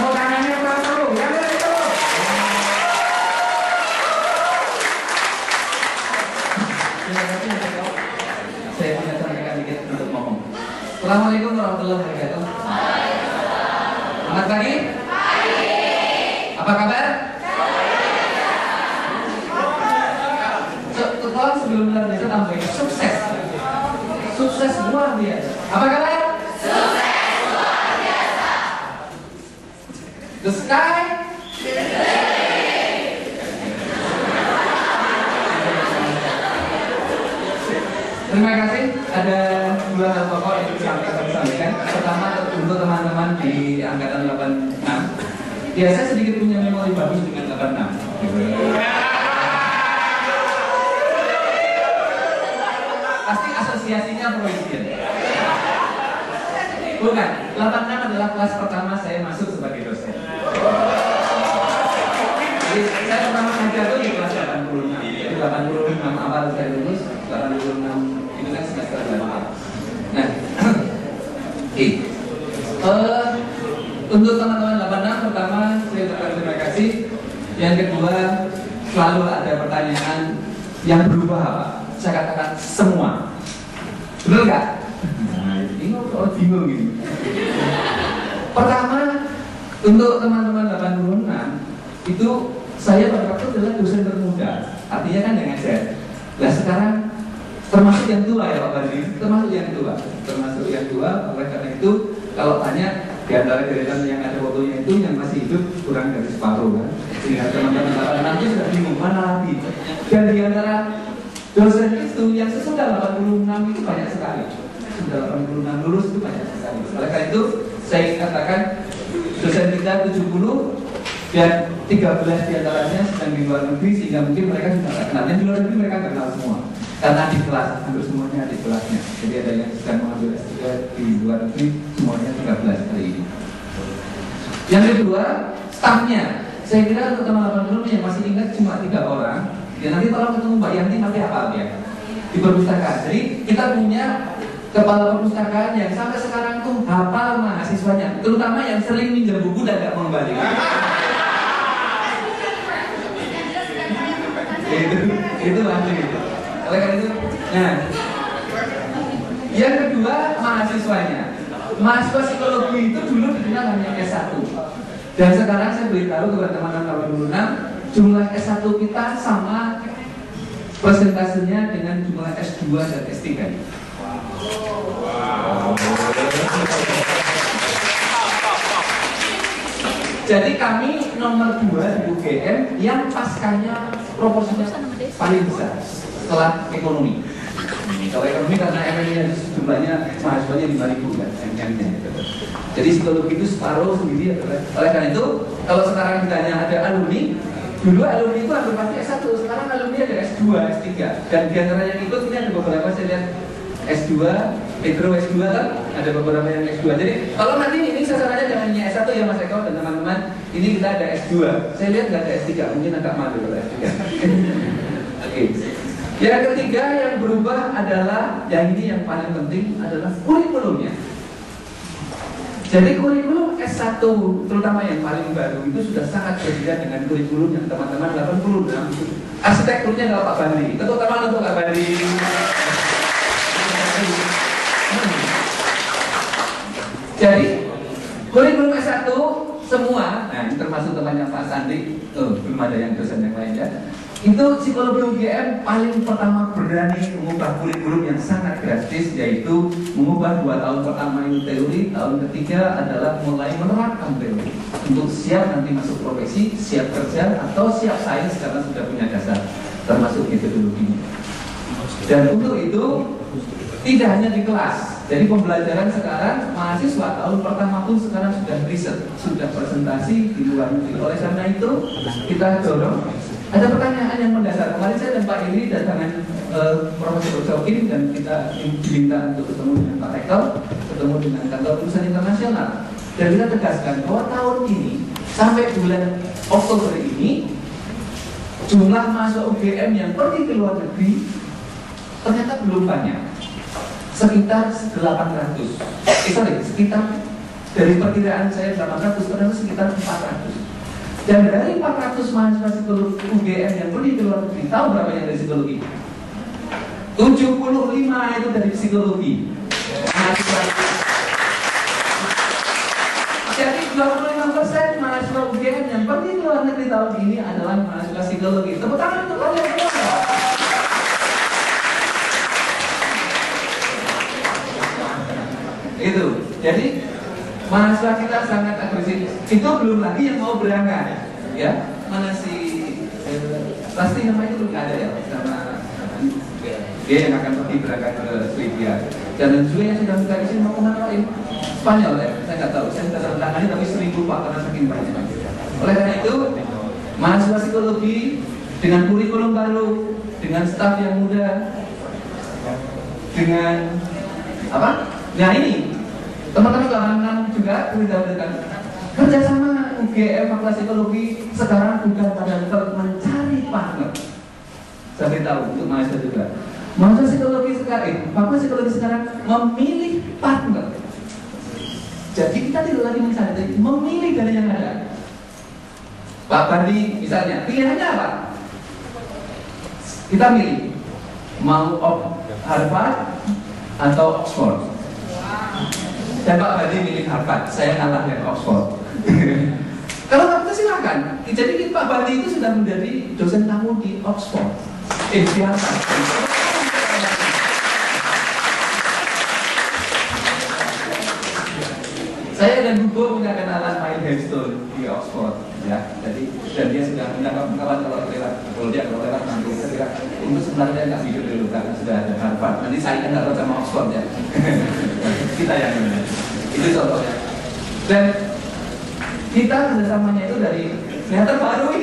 Tepuk tangannya dulu, yang itu. Terima kasih untuk saya punya sampaikan dikit untuk ngomong. Assalamualaikum warahmatullahi wabarakatuh. Selamat pagi. Apa kabar? Tolong sebelum luar biasa tambahin sukses. Sukses luar biasa. Apa kabar? Sukses luar biasa. The sky. Terima kasih. Ada dua hal pokok yang bisa kami sampaikan. Pertama untuk teman-teman di angkatan 86. Biasa sedikit punya memori bagus dengan 86. Pasti asosiasinya Freudian. Bukan, 86 adalah kelas pertama saya masuk sebagai dosen. Jadi saya pertama ngajar itu di kelas 86. Jadi 86 awal saya lulus, 86 itu kan semester 8. Nah, untuk teman-teman 86 pertama saya ucapkan terima kasih. Yang kedua, selalu ada pertanyaan yang berubah apa? Saya katakan semua. Betul nggak? Ini kalau bingung gini. Pertama, untuk teman-teman 86 itu saya pada waktu adalah dosen termuda. Artinya kan yang ngajar. Nah sekarang termasuk yang tua ya Pak Bandi, termasuk yang tua. Termasuk yang tua, oleh karena itu kalau tanya di antara deretan yang ada fotonya itu yang masih hidup kurang dari separuh kan. Sehingga teman-teman 86 sudah bingung mana lagi. Dan di antara dosen itu yang sesudah 86 itu banyak sekali. Sudah 86 lulus itu banyak sekali. Oleh karena itu saya katakan dosen kita 70 dan 13 diantaranya sedang di luar negeri sehingga mungkin mereka sudah tidak kenal. Yang di luar negeri mereka kenal semua karena di kelas, hampir semuanya di kelasnya. Jadi ada yang sedang mengambil S3 di luar negeri, semuanya 13 hari ini. Yang kedua, stafnya. Saya kira untuk teman-teman yang masih ingat cuma 3 orang. Ya nanti tolong ketemu Mbak Yanti nanti hafal ya di perpustakaan. Jadi kita punya kepala perpustakaan yang sampai sekarang tuh hafal mahasiswanya, terutama yang sering minjem buku dan tidak mengembalikan. itu asli gitu. Oleh karena itu, nah yang kedua mahasiswanya. Mahasiswa psikologi itu dulu dikenal hanya S1. Dan sekarang saya beritahu kepada teman-teman 86 jumlah S1 kita sama persentasenya dengan jumlah S2 dan S3. Wow. Jadi kami nomor 2 di UGM yang paskanya proporsinya paling besar setelah ekonomi. Kalau ekonomi karena MM-nya jumlahnya mahasiswanya 5.000 kan MM-nya. Jadi psikologi itu separuh sendiri. Oleh karena itu kalau sekarang ditanya ada alumni, dulu alumni itu hampir pasti S1, sekarang alumni ada S2, S3. Dan di antara yang ikut ini ada beberapa saya lihat S2, Pedro S2 kan, ada beberapa yang S2. Jadi kalau nanti ini sasarannya jangan hanya S1 ya Mas Eko dan teman-teman, ini kita ada S2. Saya lihat nggak ada S3, mungkin agak malu kalau S3. Oke. Yang ketiga yang berubah adalah, yang ini yang paling penting adalah kurikulumnya. Jadi kurikulum S1, terutama yang paling baru itu sudah sangat berbeda dengan kurikulum yang teman-teman 86. Arsitekturnya adalah Pak Bandi. Tepuk tangan untuk Pak Bandi. Jadi kurikulum S1 semua, nah ini termasuk temannya Pak Sandi, belum ada yang dosen yang lain ya. Itu psikologi UGM paling pertama berani mengubah kurikulum yang sangat drastis, yaitu mengubah 2 tahun pertama ini teori, tahun ketiga adalah mulai menerapkan teori untuk siap nanti masuk profesi, siap kerja atau siap sains karena sudah punya dasar termasuk metodologinya. Dan untuk itu tidak hanya di kelas. Jadi pembelajaran sekarang mahasiswa tahun pertama pun sekarang sudah riset, sudah presentasi di luar negeri. Oleh karena itu kita dorong. Ada pertanyaan yang mendasar. Kemarin saya dan Pak Iri datangan Profesor Jokin dan kita diminta untuk ketemu dengan Pak Rektor, ketemu dengan kantor urusan internasional. Dan kita tegaskan bahwa tahun ini sampai bulan Oktober ini jumlah mahasiswa UGM yang pergi ke luar negeri ternyata belum banyak. Sekitar 800. Sekitar Dari perkiraan saya 800, ternyata sekitar 400. Dan dari 400 mahasiswa psikologi UGM yang pergi ke luar negeri, tahu berapa yang dari psikologi? 75 itu dari psikologi. Jadi 25% mahasiswa UGM yang pergi ke luar negeri tahun ini adalah mahasiswa psikologi. Tepuk tangan untuk kalian semua. Itu. Jadi mahasiswa kita sangat agresif. Itu belum lagi yang mau berangkat, ya. Mana si pasti namanya itu nggak ada ya, sama dia yang akan pergi berangkat ke Swedia. Dan juga yang sudah minta izin mau kemana lain Spanyol ya, saya nggak tahu. Saya sudah tangani tapi 1000 Pak karena saking banyak. Oleh karena itu, mahasiswa psikologi dengan kurikulum baru, dengan staf yang muda, dengan apa? Nah ini teman-teman lapangan juga kita berikan kerjasama UGM Fakultas Psikologi sekarang bukan pada level mencari partner. Saya beritahu untuk mahasiswa juga. Mahasiswa psikologi sekarang, Fakultas Psikologi sekarang memilih partner. Jadi kita tidak lagi mencari, tapi memilih dari yang ada. Pak Bandi misalnya, pilihannya apa? Kita milih mau Harvard atau Oxford. Dan Pak Bandi milih Harvard, saya ngalah dari Oxford. Kalau nggak bisa silakan. Jadi Pak Bandi itu sudah menjadi dosen tamu di Oxford. Biasa. Saya dan Hugo punya kenalan Mike Hempstone di Oxford, ya. Jadi dan dia sudah punya kawan kalau lewat nanti saya kira untuk sebenarnya nggak hidup dulu karena sudah ada Harvard. Nanti saya kan nggak sama Oxford ya. Kita yang ini. Itu contohnya. Dan kita kerjasamanya itu dari yang terbaru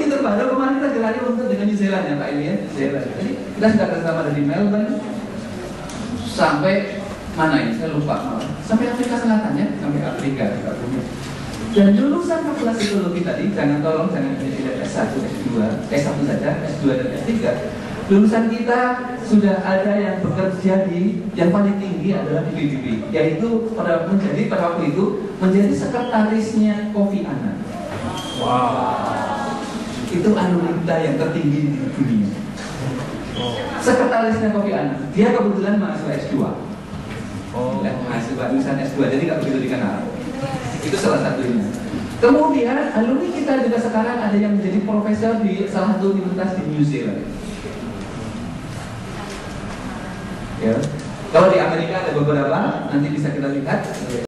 kemarin kita jalani untuk dengan New Zealand ya Pak ini ya. Jadi kita sudah kerjasama dari Melbourne sampai mana ini saya lupa sampai Afrika Selatan ya, sampai Afrika kita punya. Dan lulusan Fakultas Psikologi tadi jangan tidak S1, S2, S1 saja, S2 dan S3. Lulusan kita sudah ada yang bekerja di yang paling tinggi adalah di PBB, yaitu pada waktu itu menjadi sekretarisnya Kofi Annan. Wow. Itu anugerah yang tertinggi di dunia. Sekretarisnya Kofi Annan. Dia kebetulan mahasiswa S2. Mahasiswa lulusan S2, jadi nggak begitu dikenal. Itu salah satunya. Kemudian alumni kita juga sekarang ada yang menjadi profesor di salah satu universitas di New Zealand. Ya. Kalau di Amerika ada beberapa, nanti bisa kita lihat.